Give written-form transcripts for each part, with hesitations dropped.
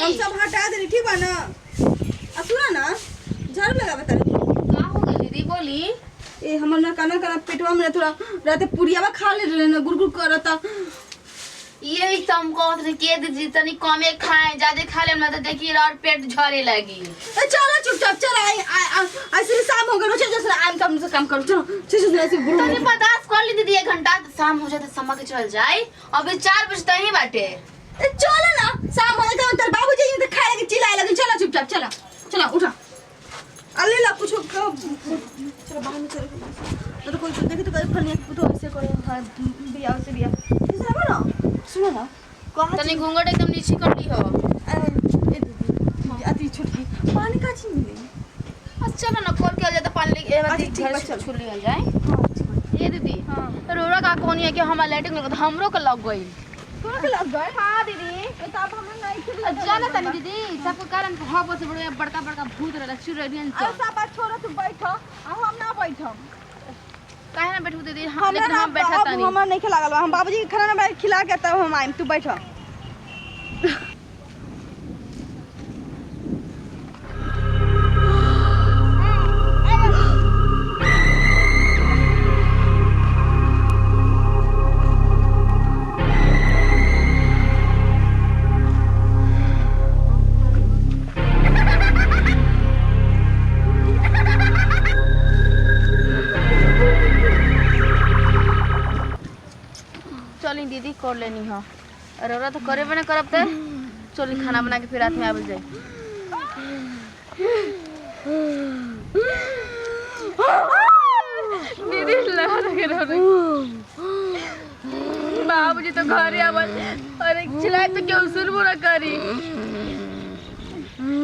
हम सब हटा दे ठीक बा ना। अब सुना ना झाड़ू लगा बता का हो गई दीदी बोली। ए हमर ना काना काना पेटवा में थोड़ा रात पुरियावा खा ले रहे ना गुरगुर करता। ये तुम कहत रहे के दीदी तनी कमे खाए ज्यादा खा ले ना तो देखिए और पेट झरे लगी। ए चलो चुपचाप चल ऐसे शाम हो गई चल जैसे आम काम से काम करो चलो चल ऐसे गुरु तनी बर्दाश्त कर ली दीदी 1 घंटा शाम हो जाए तो समा के चल जाए अभी 4 बजे तक ही बाटे। ए चलो ना शाम हो जाए तेरे बाबूजी तो खाए लगे चिल्लाए लगे चलो चुपचाप चलो चलो उठा अल्ले ला कुछ चलो बाहर में चलो तो कोई देखे तो कल फनिया तो ऐसे करो हां बिया से बिया ऐसा है ना सुनो ना कहां तनी घूंघट एकदम नीचे कर ली हो। ए दीदी अति छुटकी पानी का छीन ले अच्छा ना खोल के आ जाए तो पानी लेके घर से छू लिया जाए। हां ये दीदी हां रोरा का कोनी है कि हम लाइटिंग लगा हमरो के लग गई। तोरा के लग गए हां दीदी तो अब हम नहीं खेल जाना तनी दीदी सबको कारण हवा से बड़े बड़का बड़का भूत रहला चुरैलियन च ऐसा बात छोड़ो तू बैठो हम ना बैठम काहे ना बैठू दीदी हम लेकिन हम बैठा तनी हमरा नहीं खिलागल हम बाबूजी के खाना ना खिला के तब हम आइम तू बैठो। चली दीदी कर लेनी हो और औरत तो करे बने करब ते चली खाना बना के फिर रात में आबल जाए। दीदी लगा लगे रो बाबूजी तो घर आबल अरे चिल्लाए तो क्यों सुनबो ना करी।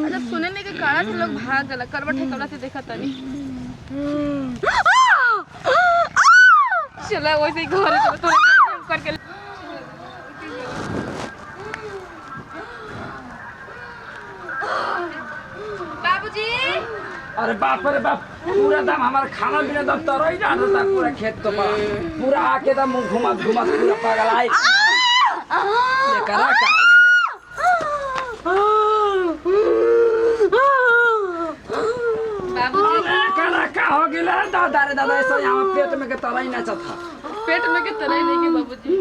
अच्छा सुने नहीं के काड़ा से लोग भाग गला करबट है कबला से देखा तनी चला वैसे ही घर चलो तो करके बाबूजी। अरे बाप रे बाप पूरा दम हमारा खाना पीना दम तो रही जाता था पूरा खेत तो पूरा आके दम मुंह घुमा घुमा पूरा पागल आई ये करा का बाबूजी करा का हो गिला दादा रे दादा ऐसा यहाँ पेट में के तलाई ना चथा पेट में के तरह नहीं के बाबूजी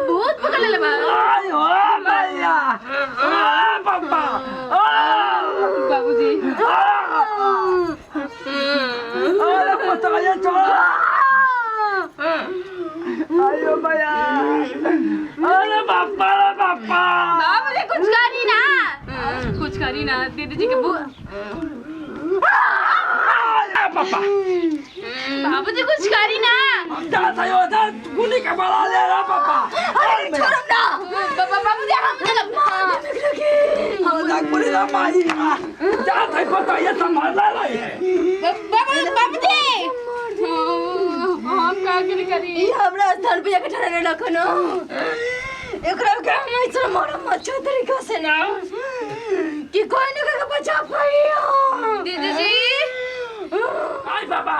बहुत पकड़ ले बा आई हो भैया पापा बाबूजी अरे बताया छोड़ा आयो भैया अरे पापा बाबूजी कुछ करी ना कुछ करी ना दीदी जी के पापा बाबूजी कुछ करी ना जाता यो था गुली का बड़ा ले रहा पापा अरे छोड़ ना बाबूजी हम मजाक बोले ना माई जाता है पता ये संभाल रही है बाबूजी हम का करी ई हमरा स्थान पे जाके ठहरे रखनो एकरा के हम ऐसे मारम अच्छा तरीका से ना कि कोई न के बचा पाइयो दीदी जी आई बाबा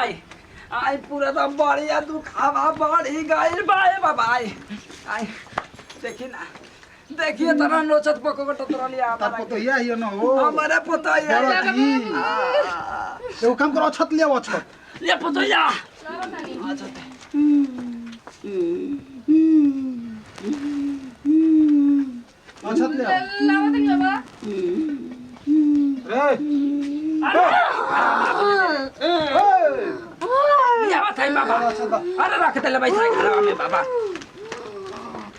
आई पूरा तो बढ़िया दुखावा बढ़ी गई बाए बाबा आई देखी ना देखिए तरह नोचत पको को तोरा लिया तार पतो या यो न हो हमारे पता है एगो काम करो छत ले छत ले पता या छत ले लावा दे बाबा ये बात है बाबा अरे रख दे ले भाई साइकिल में बाबा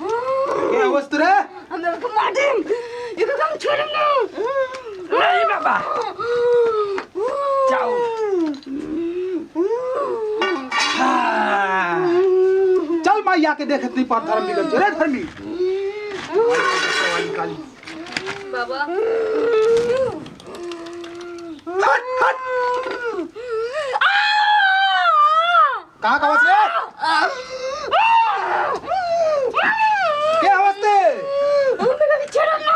के अवस्था रे हम को मारम इको काम छोड़म ना नहीं बाबा जाओ चल माई आके देखत नहीं पर धर्म बिगड़ रे धर्मी बाबा हट हट कहां का आवाज रे के आवाज रे हम को छोड़म ना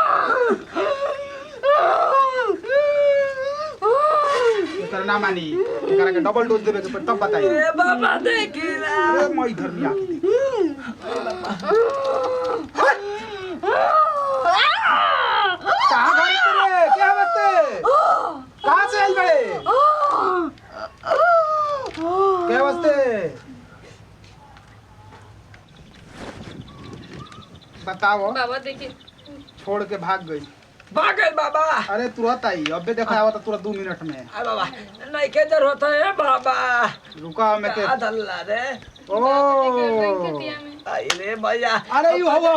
तेरा नाम आनी एकरा के डबल डोज देबे के तब बताई ए बाबा देखी ना ए माई धर्मी आके बताओ बाबा देखिए छोड़ के भाग गई। भाग गए बाबा। अरे तुरंत आई, अबे देखा आवा तो तुरंत 2 मिनट में। अरे बाबा नहीं के जर होता है बाबा। रुका मैं के अल्लाह रे। ओ आई रे भैया। अरे यू हवो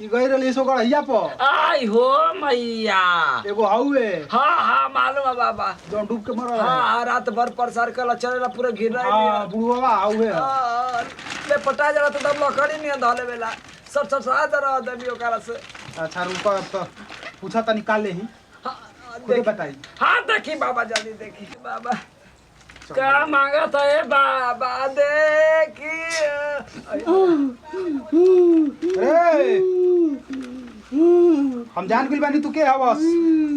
ई गई रली सो गड़िया पर। आई हो मैया। एगो हउए हाँ मालूम है बाबा। जो डूब के मरल है। हाँ रात भर प्रसार कला चलेला पूरा घिर रहा हां बुढ़वा हउए ले पटा जरा तो तब लकड़ी नहीं धाले बेला सब सब साथ रहा दबी ओकरा से। अच्छा रुका अब तो पूछा था निकाल ले ही खुद बताई। हाँ देखी बाबा जल्दी देखी बाबा क्या मांगा था ये बाबा देखी। अरे हम जान गइल बानी तू के हवस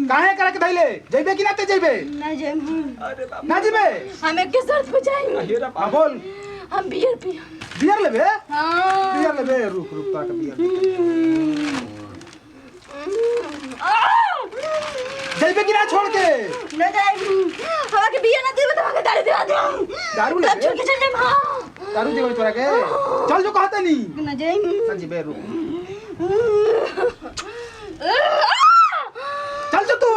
काहे करे के धइले जइबे कि ना ते जइबे ना जाए अरे बाबा ना जइबे हम एक के शर्त पे जाएंगे। हेरा हां बोल हम बियर पिए। बियर लेबे हाँ बियर लेबे रुक रुक ता के बियर जइबे कि ना छोड़ के ना जाए हवा के बियर ना देबे तो हमें दारू दिला दे। दारू तब लेबे छोड़ के चल जाए। हां दारू देबे तोरा के चल जो कहते नहीं ना जाए ना जइबे रुक चल जो तू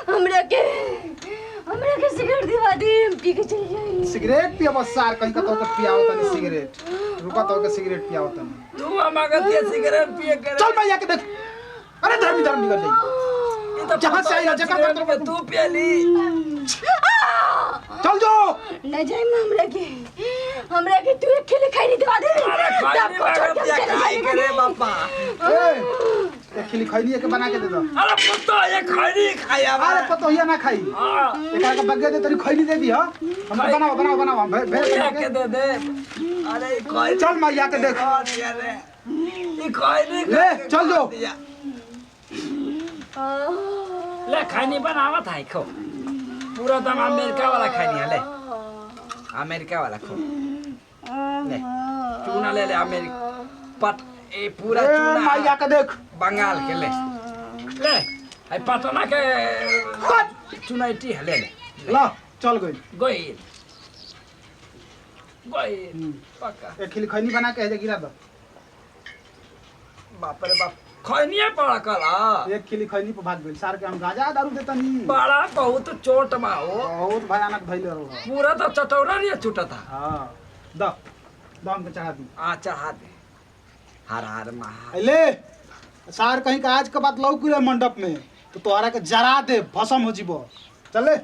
हमरा के सिगरेट दिवा दे पी के चल जाए। सिगरेट पिया बस सार कहीं का तो पियाओ तनी सिगरेट रुका तो के सिगरेट पियाओ तनी तू मांगा दिया सिगरेट पिए करे। चल भैया के देख अरे धर्मी धर्मी कर जाई ये तो जहाँ से आई ना, जगह पर सिगरेट तू पियली। चल जो न जाए हमरा के तू एक खेले खाई नहीं दिवा दे। अरे खाई मांगा दिया खाई करे बापा। ए खिली खैनी के बना के दे दो। अरे पुत्तो ये खैनी खाया अरे पतोहिया ना खाई हां एका के बगे दे तरी खैनी दे दी हां हम बनाओ बनाओ बनाओ भेज ये के दे दे। अरे ये खैनी चल मैया के देख अरे ये खैनी ले चल जो ले खैनी बनावत है खो पूरा दम अमेरिका वाला खैनी है ले अमेरिका वाला खो ले चूना ले ले अमेरिका पट ए पूरा ए चूना मैया के देख बंगाल के ले ले आई पटना के चुनाइटी है ले ले ला चल गई गोई पक्का ए खिली खैनी बना के है गिरा दो बाप रे बाप खैनिए पड़ा कला एक खिली खैनी पे भाग गई सार के हम गांजा दारू देता नहीं बड़ा बहुत चोट बा हो बहुत भयानक भइले रहो पूरा तो चटौरा नहीं छूटा था। हां द दम के चढ़ा दी आ चढ़ा दे हर हर महा ले सार कहीं का आज के बाद लौक रे मंडप में तो तोहरा के जरा दे भस्म हो जीबो चले